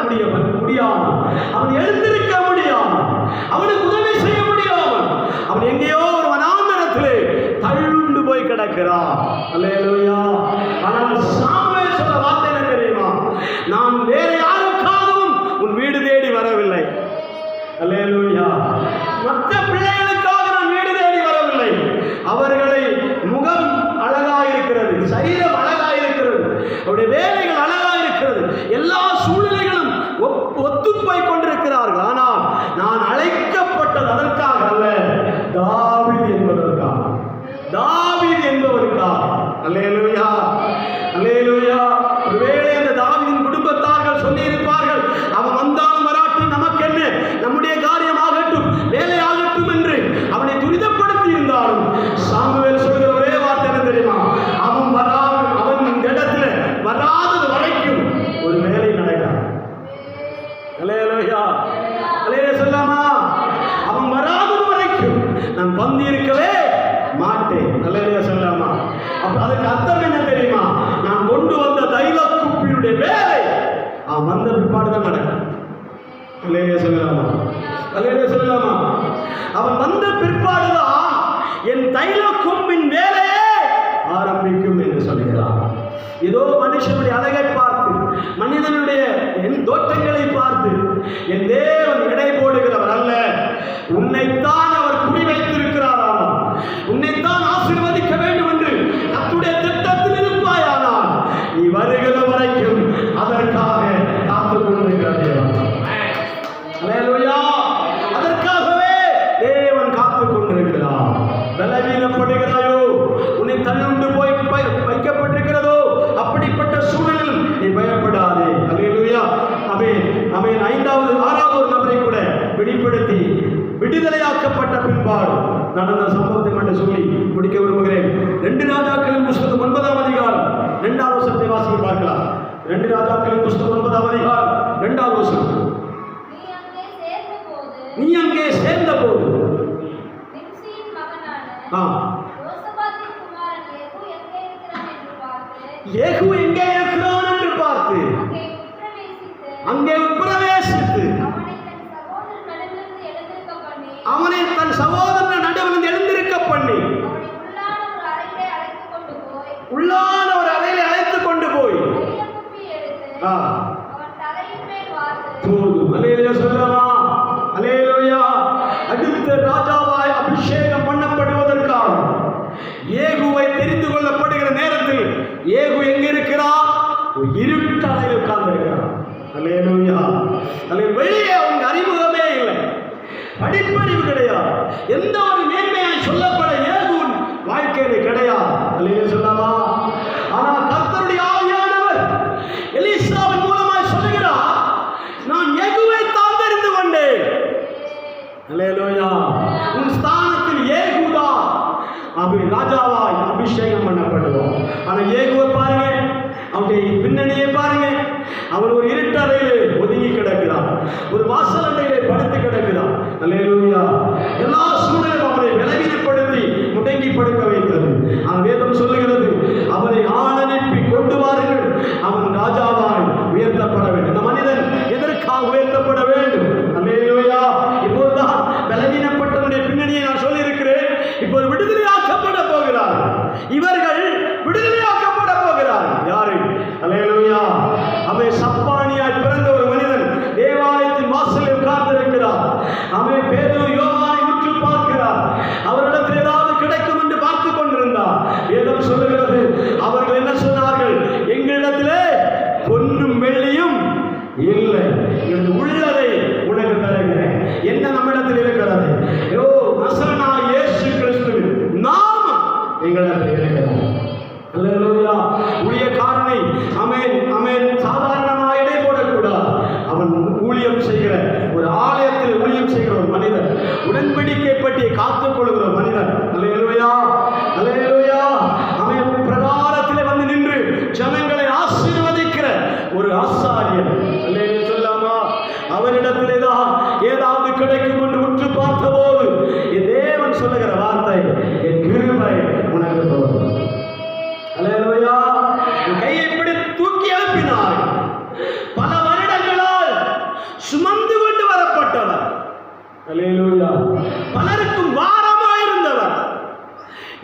முடியாமல், அவன் எழுந்திருக்க முடியாமல், அவனுக்கு உதவி செய்ய முடியாமல், அவன் எங்கேயோ ஒரு வனாந்தரத்திலே தள்ளுண்டு போய் கிடக்கிறான். அல்லேலூயா. ஆனால் சாமுவேல் சொன்ன வார்த்தை என்ன தெரியுமா? நான் வேற யாருக்காகவும் உன் வீடு தேடி வரவில்லை. அல்லேலூயா. மற்ற பிள்ளைகளுக்காக நான் வீடு தேடி வரவில்லை. அவர்களை முகம் அழகாயிருக்கிறது, சரீரம் அழகாயிருக்கிறது, அவருடைய வேலைகள் அழகாயிருக்கிறது, எல்லா சூழ்நிலைகளும் ஒத்துப்போய் கொண்டிருக்கிறார்கள். ஆனால் நான் அழைக்கப்பட்டது அதற்காக அல்ல, தாவீது என்பதற்காக, தாவீது என்பவருக்காக. அல்லேலூயா. அல்லேலூயா. ஒருவேளை அந்த தாவீதின் குடும்பத்தார்கள் சொல்லி இருப்பார்கள், அவன் வந்தாலும் வராட்டும் நமக்கு என்ன, நம்முடைய காரியம் ஆகட்டும், வேலை ஆகட்டும் என்று அவனை துரிதப்படுத்தி இருந்தாலும், சாமுவேல் சொல்கிற ஒரே வார்த்தை என்ன தெரியுமா? அவன் இந்த இடத்துல வராதது வரைக்கும் ஒரு வேலை நடக்காது. அல்லேலூயா. அல்லேலூயா சொல்லாமா? அவன் வராதது வரைக்கும் நான் பந்தி இருக்கவே மாட்டேன். அல்லேலூயா சொல்லாமா? அப்ப அதுக்கு அர்த்தம் என்ன தெரியுமா? நான் கொண்டு வந்த தைல குப்பியுடைய வேலை அவன் வந்த பிற்பாடு தான் நடக்கும். அல்லேலூயா சொல்லலாமா? அல்லேலூயா சொல்லலாமா? அவன் வந்த பிற்பாடுதான் என் தைல கொம்பின் வேலையே ஆரம்பிக்கும் என்று சொல்கிறான். ஏதோ மனுஷனுடைய அழகை பார்த்து, மனிதனுடைய தோற்றங்களை பார்த்து என் தேவன் எடை போடுகிறவர் அல்ல. உன்னைத்தான் அவர் குறிவைத்திருக்கிறாராம், உன்னைத்தான் ஆசீர்வதிக்க வேண்டும் என்று கர்த்தருடைய திட்டத்தில் இருப்பாயானால் நீ வருகிற வரைக்கும் அதற்காக காத்துக் கொண்டிருக்கிற தேவன். அல்லேலூயா. அதற்காகவே தேவன் காத்துக் கொண்டிருக்கிறார். பலவீனப்படுகிறாயோ, உன்னை தள்ளுண்டு போய் வைக்கப்பட்டிருக்கிறதோ, அப்படிப்பட்ட சூழலில் நீ பயப்படாதே. அல்லேலூயா. ஆமென். 6வது ஒரு நபரை கூட வெளிப்படுத்தி விடுதலையாக்கப்பட்ட பின்பாடு நடந்த சம்பவத்தை மட்டும் சொல்லி முடிக்க விரும்புகிறேன். 2 ராஜாக்களின் புஸ்தகம் 9ஆம் அதிகாரம் 2வது வசனத்தை வாசிக்க பார்க்கலாம். 2 ராஜாக்களின் புஸ்தகம் 9ஆம் அதிகாரம் 2வது வசனம். நீ அங்கே சேர்ந்தபோது அங்கே பிரவேசித்து அவனை தன் சகோதரன் நடுவில் எழுந்திருக்க பண்ணி உள்ளான ஒரு அறையிலே அழைத்துக் கொண்டு போய் போதும். அல்லேலூயா சொல்லலாமா? அல்லேலூயா. அடுத்த ராஜாவாய் அபிஷேகம் பண்ணப்படுவதற்காக ஏகுவை தெரிந்து கொள்ளப்படுகிற நேரத்தில் ஏகு எங்க இருக்கிறார்? இருட்டு அறையில் உட்கார்ந்து இருக்கிறார். அல்லேலூயா. வெளியே அவங்க அறிமுகமே இல்லை, படிப்பறிவு கிடையாது, எந்த ஒரு மேன்மையாய் சொல்லப்பட ஏகுவின் வாழ்க்கையில கிடையாது. அல்லேலூயா சொல்லலாமா? ஆனால் கர்த்தருடைய ஆவியானவர் எலிசாவின் மூலமாய் சொல்லுகிறார், நான் ஏகுவை தான் தெரிந்து கொண்டேன். அல்லேலூயா. உன் ஸ்தானத்தில் ஏகுதான் அப்படி ராஜாவாய் அபிஷேகம் பண்ணப்படுவோம். ஆனா ஏகுவை பாருங்க, அவருடைய பின்னணியை பாருங்க. அவர் ஒரு இருட்டறையிலே ஒதுங்கி கிடக்கிறார், ஒரு வாசல் அறையிலே படுத்து கிடக்கிறார். அல்லேலூயா. எல்லா சூழலும் அவரை விளைவிப்படுத்தி முடங்கி படுக்க வைத்தது. வேதம் சொல்லுகிறது, அவரை ஆள் அனுப்பி கொண்டு வாருங்கள், அவன் ராஜாவாய் உயர்த்தப்பட வேண்டும். இந்த மனிதன் எதற்காக உயர்த்தப்பட வேண்டும்? அல்லேலூயா. இப்போதுதான் பலவீனப்பட்டவனுடைய பின்னணியை நான் சொல்லி இருக்கிறேன். இப்போது விடுதலையாக்கப்பட போகிறார். இவர்கள் விடுதலையாக்கப்பட போகிறார். யாரு? அல்லேலூயா. அவன் சப்பானியாய் பிறந்த ஒரு மனிதன் தேவாலயத்தின் வாசலில் உட்கார்ந்திருக்கிறார். அவன் பேதுரு யோவானை உற்று பார்க்கிறார். அவரிடத்தில் ஏதாவது கிடைக்கும் என்று பார்த்துக் கொண்டிருந்தார். வேதம் சொல்லுகிறது, அவர்கள் என்ன சொன்னார்கள்? எங்களிடத்திலே பொன்னும் வெள்ளியும் இல்லை, உள்ளதை உனக்கு தருகிறேன். என்ன நம்மிடத்தில் இருக்கிறது? நசரேயனாகிய இயேசு கிறிஸ்துவின் நாமம் எங்களிடத்தில் இருக்கிறது. அல்லேலூயா. ஊழியக்காரனை ஆமென் ஆமென் சாதாரணமாக எடை போடக்கூடாது. அவன் ஊழியம் செய்கிற ஒரு ஆலயத்தில் ஊழியம் செய்கிற ஒரு மனிதன், உடன்படிக்கை பற்றி காத்துக் கொள்கிற மனிதன். அல்லேலூயா. அல்லேலூயா. அவன் பிரகாரத்தில் வந்து நின்று ஜனங்களை ஆசீர்வதிக்கிற ஒரு ஆசாரியன். அல்லேலூயா சொல்லாமா? அவனிடத்திலே தான் ஏதாவது கிடைக்கும் என்று உற்று பார்த்தபோது என் தேவன் சொல்லுகிற வார்த்தை, என் கிருபை உனக்கு போதும். அல்லேலூயா. கையை பிடித்து தூக்கி எழுப்பினார். பல வருடங்களால் சுமந்து கொண்டு வரப்பட்டவர். அல்லேலூயா. பலருக்கும் வாரமாயிருந்தவர்.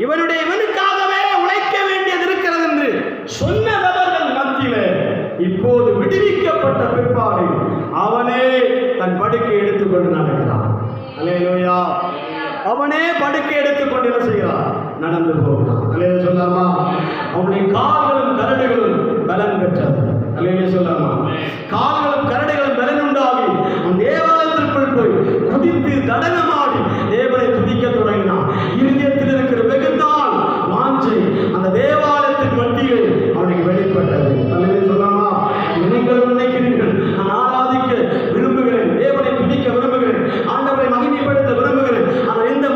இவனுக்காகவே உழைக்க வேண்டியது இருக்கிறது என்று சொன்னவர்கள் மத்தியிலே இப்போது விடுவிக்கப்பட்ட பிற்பாடு அவனே தன் படுக்கை எடுத்துக்கொண்டு நடக்கிறான். அல்லேலூயா. அவனே படுக்கை எடுத்துக்கொண்டு என்ன செய்கிறான்? நடந்து போகிறான். அல்லேலூயா சொல்லாமா? அவனுடைய கால்களும் கரடுகளும் பலன் பெற்றது. அல்லேலூயா சொல்லாமா? கால்களும் கரடுகளும் பலன் உண்டாகி அவன் தேவாலயத்திற்குள் போய் குதித்து நடனமாடி தேவனை துதிக்க தொடங்கினான். இருதயத்தில் இருக்கிற வெகுநாள் வாஞ்சை அந்த தேவாலயத்தின் வண்டிகள் அவனுக்கு வெளிப்பட்டது. அல்லேலூயா சொல்லாமா? நீங்களும் நினைக்கிறீர்கள், நான் ஆராதிக்க விரும்புகிறேன், தேவனை துதிக்க விரும்புகிறேன், ஆண்டவரை மகிமைப்படுத்த விரும்புகிறேன், ஆனால் எந்த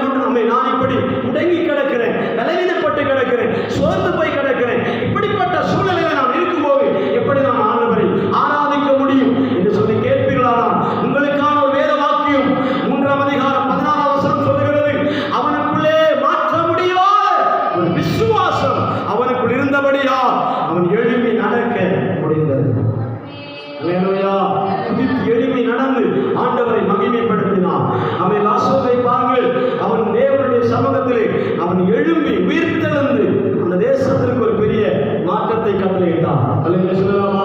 நான் இப்படி முடங்கி கிடக்கிறேன், பலவீனப்பட்டு கிடக்கிறேன், சோர்ந்து போய் கிடக்கிறேன், இப்படிப்பட்ட சூழ்நிலையில் நான் இருக்கும்போது எப்படி நான் ஆண்டவரை ஆராதிக்க முடியும் என்று சொல்லி கேட்பீர்களானால் உங்களுக்கான ஒரு வேத வாக்கியம் 3ஆம் அதிகாரம் 16ஆம் வசனம் சொல்லுகிறது, அவனுக்குள்ளே மாற்ற முடியாத ஒரு விசுவாசம் அவனுக்குள் இருந்தபடியால் அவன் எழுப்பி நடக்க முடிந்தது. அல்லேலூயா. குதித்து எழுப்பி நடந்து ஆண்டவரை மகிமைப்படுத்தினான். அவன் வாசலை பாருங்கள், அவன் தேவனுடைய சமூகத்திலே அவன் எழும்பி உயிர்த்தெழுந்து அந்த தேசத்திற்கு ஒரு பெரிய மாற்றத்தை கட்டளையிட்டான். அல்லேலூயா சொல்லலாமா?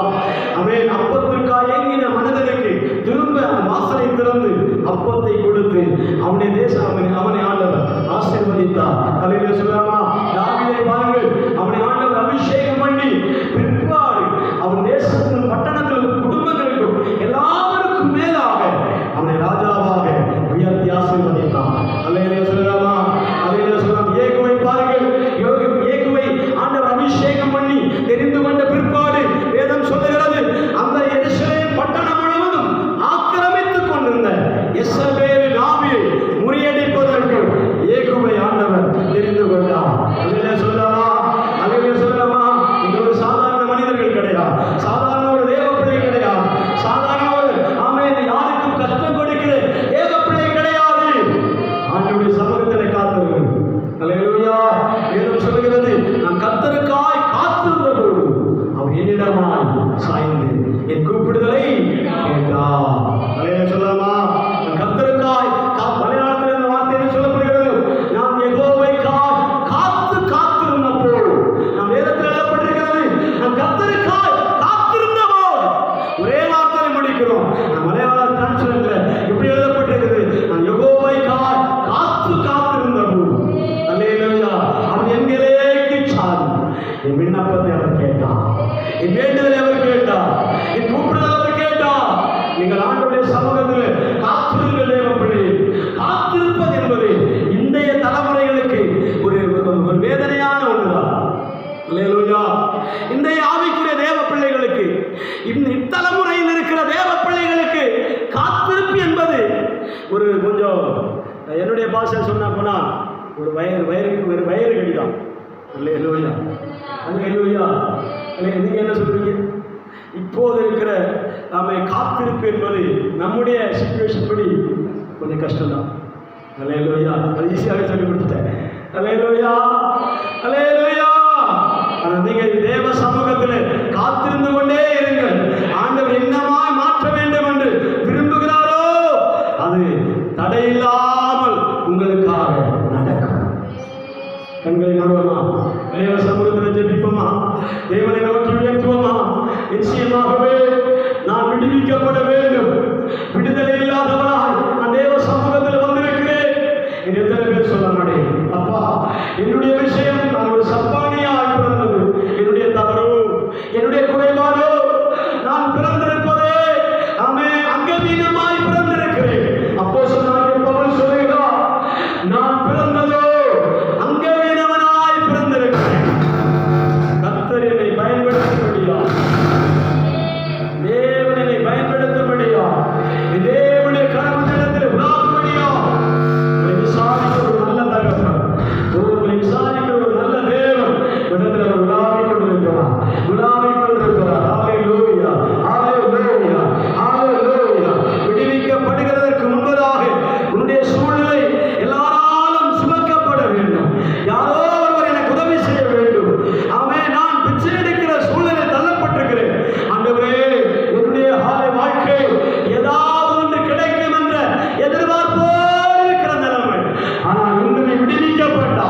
அவன் அப்பத்திற்காக ஏங்கின மனிதனுக்கு திரும்ப அந்த வாசலை திறந்து அப்பத்தை கொடுத்து அவனுடைய தேசம் அவனை ஆண்டவர் ஆசீர்வதித்தார். அல்லேலூயா சொல்லலாமா? தாவீதை பாருங்கள், அவனை ஆண்டவர் அபிஷேகம் பண்ணி பிற்பாடு அவன் தேசத்தின் பட்டணங்களுக்கும் குடும்பங்களுக்கும் எல்லாருக்கும் மேலாக அவனை ராஜாவாக உயர்த்தி ஆசீர்வதித்தான். அல்லேலூயா சொல்லலாமா? அல்லேலூயா சொல்லலாம். ஏகுவை பாருங்கள், ஏகுவை ஆண்டவர் அபிஷேகம் பண்ணி தெரிந்து கொண்ட பிற்பாடு வேதம் சொல்லுகிறது, அந்த எருசலேம் பட்டணம் முழுவதும் ஆக்கிரமித்துக் கொண்டிருந்த எசபேலின் ஆவியை முறியடிப்பதற்கு ஏகுவை ஆண்டவர் தெரிந்து கொண்டார். என்னுடைய பாஷை சொன்னா போனா ஒரு வயிறு கடிதான். அல்லேலூயா, அல்லேலூயா. நீங்க என்ன சொல்றீங்க? இப்போது இருக்கிற நாம காத்திருப்பு என்பது நம்முடைய சிச்சுவேஷன் படி கொஞ்சம் கஷ்டம்தான். அல்லேலூயா, அது ஈஸியாக சொல்லி கொடுத்துட்டேன். அல்லேலூயா, அல்லேலூயா. ஆனால் நீங்கள் தேவ சமூகத்தில் காத்திருந்து கொண்டே இருங்கள். ஆண்டவர் என்னமாய் மாற்ற வேண்டும் என்று விரும்புகிறாரோ அது தடையில்லாமல் உங்களுக்காக நடக்கும். கண்களை மூடுவோமா, தேவ சமூகத்தில் ஜெபிப்போமா, தேவனை நோக்கி உயர்த்துவோமா. நிச்சயமாகவே நான் விடுவிக்கப்பட வேண்டும். விடுதலை இல்லாதவனாய் நான் தேவ சமூகத்தில் வந்திருக்கிறேன். எத்தனை பேர் சொல்ல மாட்டேன், அப்பா என்னுடைய விஷயம் நான் ஒரு சப்பானியாய் பிறந்தது என்னுடைய தவறு, என்னுடைய குறைபாடு. நான் பிறந்திருப்பதே அங்கவீனமாய் பிறந்திருக்கிறேன். அப்போஸ்தலனாகிய பவுல் சொல்லுகிறார், நான் பிறந்ததோ அங்கவீனவனாய் பிறந்திருக்கிறேன். கர்த்தர் என்னை பயன்படுத்தும்படியா, தேவன் என்னை பயன்படுத்தும்படியா, தேவனுடைய கரத்திலே உலாவும்படியா உங்களை விசாரிக்கிற ஒரு நல்ல தகப்பன், உங்களை விசாரிக்கிற ஒரு நல்ல தேவன் இடத்துல உலாவிக் கொண்டிருக்கிறார், உலாவிக் கொண்டிருக்கிறார். ஹல்லேலூயா, ஹல்லேலூயா, ஹல்லேலூயா. விடுவிக்கப்படுகிறதற்கு முன்பதாக உன்னுடைய சூழ்நிலை எல்லாராலும் சுமக்கப்பட வேண்டும். யாரோ ஒருவர் எனக்கு உதவி செய்ய வேண்டும். ஆமென். நான் பிச்சை எடுக்கிற சூழ்நிலை தள்ளப்பட்டிருக்கிறேன். ஆண்டவரே, என்னுடைய வாழ்க்கை ஏதாவது ஒன்று கிடைக்கும் என்ற எதிர்பார்ப்போடு இருக்கிற நிலைமை. ஆனால் இன்று நீ விடுவிக்கப்பட்டா,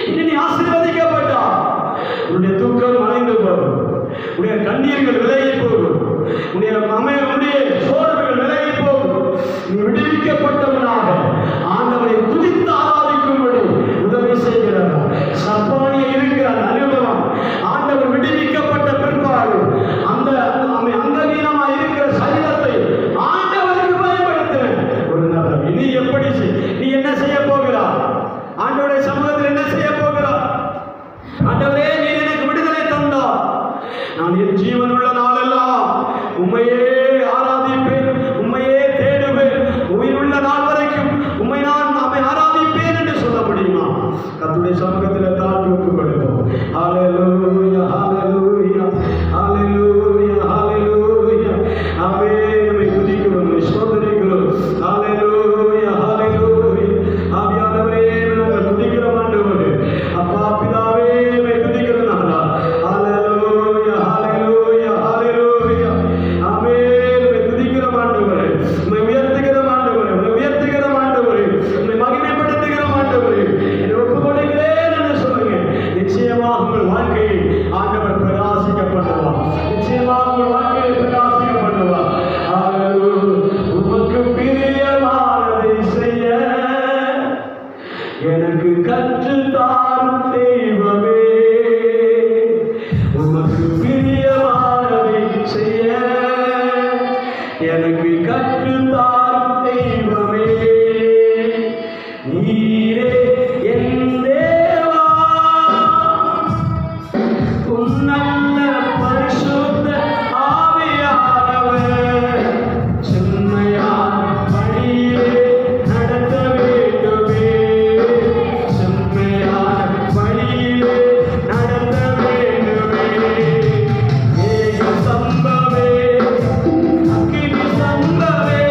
இன்று நீ ஆசீர்வதிக்கப்பட்டா, உன்னுடைய துக்கம் மறைந்து போகும், உன்னுடைய கண்ணீர்கள் விலகி போகும், உன்னுடைய சோர்வுகள் விலகி போகும். நீ விடுவிக்கப்பட்டவனாக ஆண்டவரை துதித்து ஆராதிக்கும்படி உதவி செய்கிறார். சப்பானிய இருக்கிற அந்த அனுபவம், ஆண்டவர் விடுவிக்கப்பட்ட பிற்பாடு அந்த அங்கவீனமாக இருக்கிற சரீரத்தை ஆண்டவருக்கு பயன்படுத்துவேன். ஒரு நபர் நீ எப்படி நீ என்ன செய்ய போகிறார்? ஆண்டவருடைய சமூகத்தில் என்ன செய்ய போகிறார்? ஆண்டவரே, நீ எனக்கு விடுதலை தந்தார். நான் என் ஜீவனுள்ள நாளெல்லாம் உம்மையே ஆராதிப்பேன், உம்மையே தேடுவேன், உயிருள்ள நாள் வரைக்கும் உம்மை நான் ஆராதிப்பேன் என்று சொல்ல முடியுமா? கர்த்தருடைய சமூகத்தில் தாழ்த்தி ஒப்புக் கொடுப்போம். ஹல்லேலூயா, ஹல்லேலூயா, ஹல்லேலூயா, ஹல்லேலூயா. ஆமென். நம்மை துதிக்கிறோம், ஸ்தோத்திரிக்கிறோம். ஹல்லேலூயா, ஹல்லேலூயா. ஆவியானவரே, நாங்கள் துதிக்கிறோம் ஆண்டவரே. அப்பா பிதாவே, நம்மை துதிக்கிறோம் நாதா. ஹல்லேலூயா, ஹல்லேலூயா, ஹல்லேலூயா. ஆமென். நம்மை துதிக்கிறோம் ஆண்டவரே. நம்மை உயர்த்துகிறோம் ஆண்டவரே. நம்மை உயர்த்துகிறோம் ஆண்டவரே. நம்மை மகிமைப்படுத்துகிறோம் ஆண்டவரே. என்னை ஒப்புக் கொடுக்கிறேன் என்று சொல்லுங்க. நிச்சயமாக உங்கள் வாழ்க்கையை ஆண்டவர் பிரகாசிக்க பண்ணுவார். நிச்சயமாக உங்கள் வாழ்க்கையை பிரகாசிக்க பண்ணுவார். உமக்கு பிரியமானதை செய்ய எனக்கு கற்றுத்தாரும் தெய்வமே. உமக்கு பிரியமானதை செய்ய எனக்கு கற்றுத்தாரும் தெய்வமே. நீரே என் தேவா, உம் நல்ல பரிசுத்த ஆவியானவர் செம்மையான வழியிலே நடத்த வேண்டுமே. செம்மையான வழியிலே நடத்த வேண்டுமே. மேக சம்பவே, அக்கினி சம்பவே,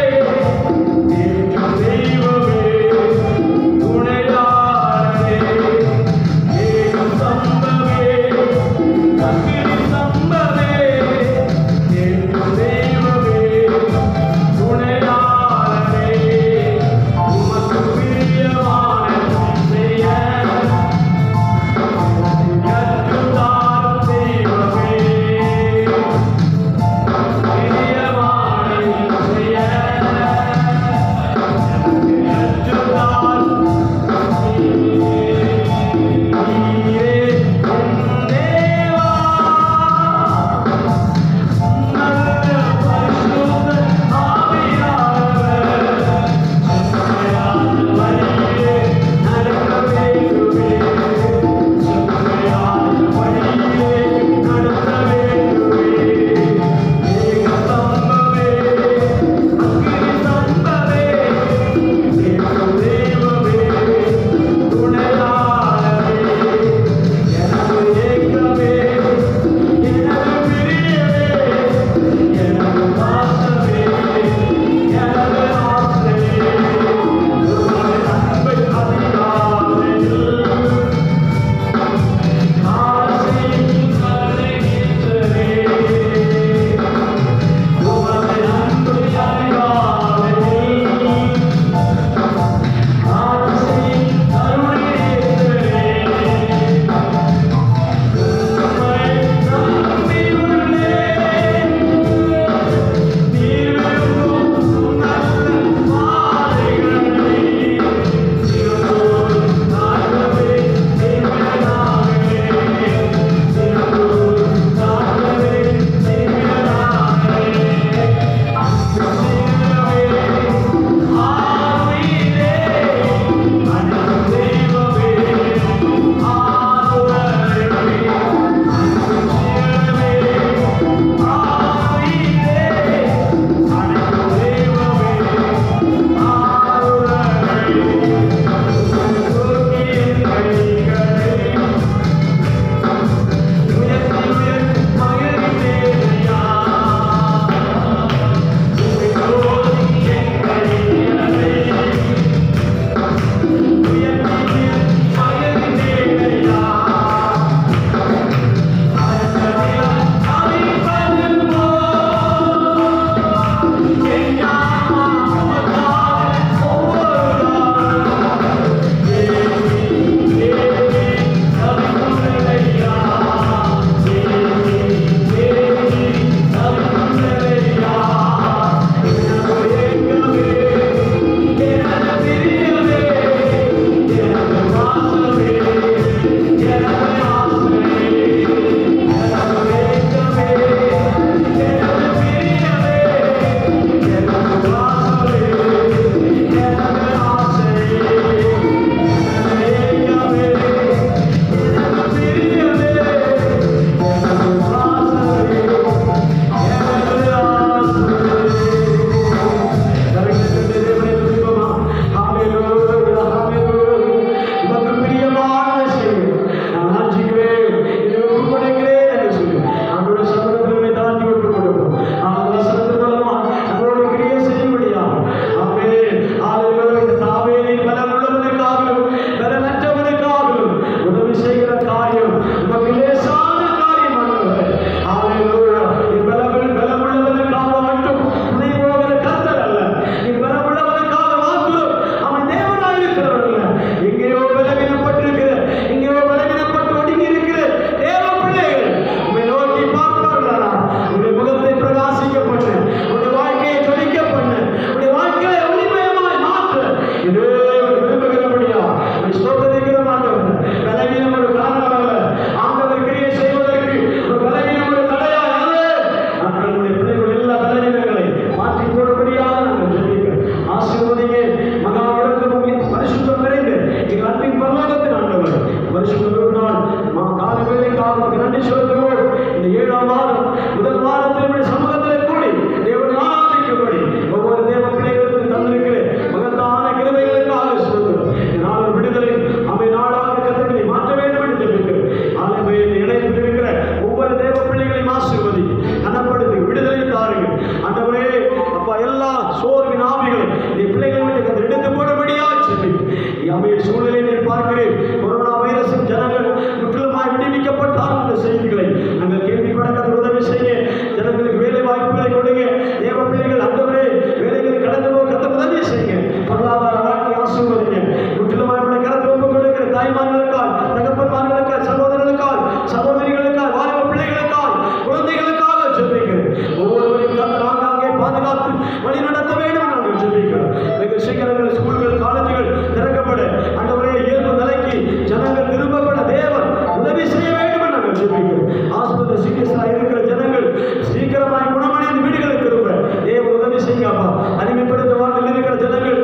வழி நடத்த வேண்டும் நாங்கள் ஜெபிக்கிறோம். வெகு சீக்கிரங்கள் ஸ்கூல்கள் காலேஜுகள் திறக்கப்பட ஆண்டவரே இயல்பு நிலைக்கு ஜனங்கள் திரும்பப்பட தேவன் உதவி செய்ய வேண்டும் நாங்கள் ஜெபிக்கிறோம். ஆஸ்பத்திரி சிகிச்சை இருக்கிற ஜனங்கள் சீக்கிரமாய் குணமடைந்து வீடுகளுக்கு திரும்ப தேவன் உதவி செய்யுங்கப்பா. அடிமைப்படுத்த வாழ்வில் இருக்கிற ஜனங்கள்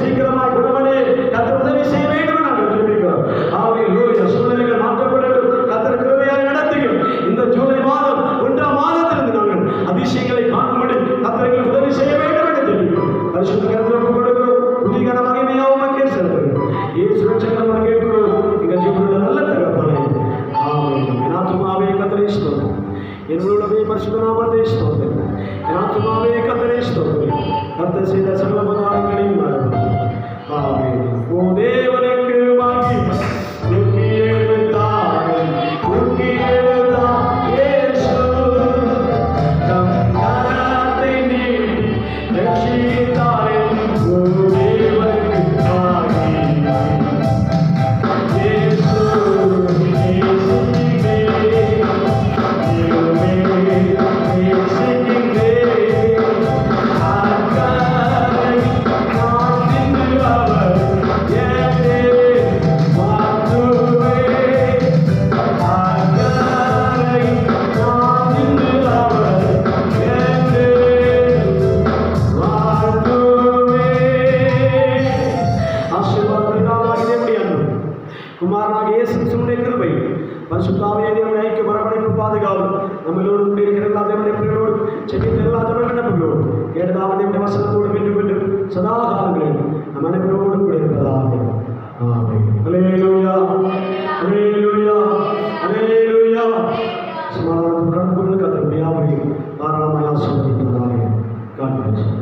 சீக்கிரமாய் குணமடைய கர்த்தர் உதவி செய்ய வேண்டும் நாங்கள் ஜெபிக்கிறோம். ஹல்லேலூயா. சூழ்நிலைகள் மாற்றப்படட்டும். கர்த்தர் கிருபையாய் நடத்துங்கள். இந்த ஜூலை மாதம் 1ஆம் மாதத்திலிருந்து நாங்கள் அதிசயங்களை காணும்படி கர்த்தர் உதவி செய்ய வேண்டும் என்று ஜெபிக்கிறோம். பரிசுத்த கர்த்தருக்கு கொடுக்கிறோம். புதிய மகிமையாக உமக்கே செலுத்துகிறோம். இயேசுவின் சங்கமம் கேட்கிறோம். எங்கள் ஜீவனுள்ள நல்ல தகப்பனே. ஆமென். என் ஆத்துமாவே கர்த்தரை ஸ்தோத்திரம். என் உள்ளமே பரிசுத்த நாமத்தை ஸ்தோத்திரம். என் ஆத்துமாவே கர்த்தரை ஸ்தோத்திரம். கர்த்தர் செய்த சகல உபகாரங்களையும் மறவாதே. ஆமென். ஓ தேவனுக்கு மகிமை. தூக்கி எழுந்தார் இயேசு. தம் கரத்தை நீட்டி ரட்சித்தார். ஓ தேவனுக்கு மகிமை. இயேசு குமாரனாக இயேசு கிறிஸ்துவின் கிருபை பரிசுத்தாவியே தேவனுடைய ஐக்கிய வரவழைப்பு பாதுகாவல் நம்மளோடு கூட இருக்கிற எல்லா தேவனுடைய பிள்ளைகளோடு செபித்த எல்லா தேவனுடைய விண்ணப்பங்களோடு கேட்டதாக தேவனுடைய வசனத்தோடு மீண்டும் சதா காலங்களில் நம் அனைவரோடு கூட இருப்பதாக. ஆமென். அல்லேலூயா. அல்லேலூயா. அல்லேலூயா. சமாதானம் கடந்து கர்த்தர் யாவரையும் தாராளமாய் ஆசீர்வதிப்பதாக. God bless you.